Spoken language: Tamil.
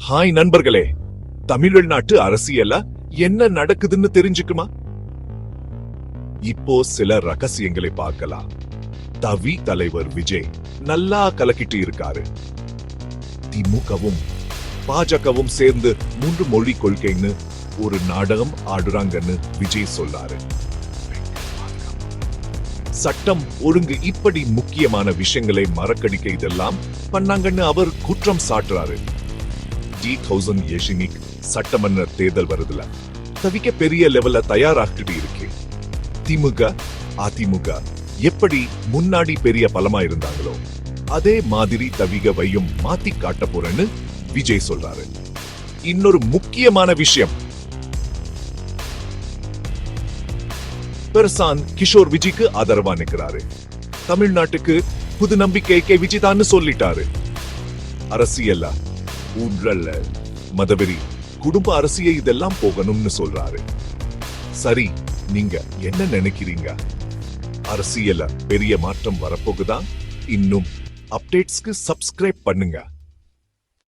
ஹாய் நண்பர்களே, தமிழ்நாட்டு அரசியல்ல என்ன நடக்குதுன்னு தெரிஞ்சுக்குமா? இப்போ சில ரகசியங்களை பார்க்கலாம். தவி தலைவர் விஜய் நல்லா கலக்கிட்டு இருக்காரு. திமுகவும் பாஜகவும் சேர்ந்து 3 மொழி கொள்கைன்னு ஒரு நாடகம் ஆடுறாங்கன்னு விஜய் சொல்லாரு. சட்டம் ஒழுங்கு இப்படி முக்கியமான விஷயங்களை மறக்கடிக்க இதெல்லாம் பண்ணாங்கன்னு அவர் குற்றம் சாட்டுறாரு. G1000 ஏஷினிக் சட்டமன்ற தேர்தல் வருதுல தவிக்க பெரிய லெவல்ல தயாராகிட்டு இருக்கு. திமுக அதிமுக எப்படி முன்னாடி பெரிய பலமா இருந்தாங்களோ அதே மாதிரி தவிகவையும் மாத்தி காட்ட போறேன்னு விஜய் சொல்றாரு. இன்னொரு முக்கியமான விஷயம், பிரசாந்த் கிஷோர் விஜய்க்கு ஆதரவா நிற்கிறாரு. தமிழ்நாட்டுக்கு புது நம்பிக்கை விஜய் தான் சொல்லிட்டாரு. அரசியல்ல ஊழல்ல மதவெறி குடும்ப அரசியல் இதெல்லாம் போகணும்னு சொல்றாரு. சரி, நீங்க என்ன நினைக்கிறீங்க? அரசியல்ல பெரிய மாற்றம் வரப்போகுதா? இன்னும் அப்டேட்ஸ்க்கு சப்ஸ்கிரைப் பண்ணுங்க.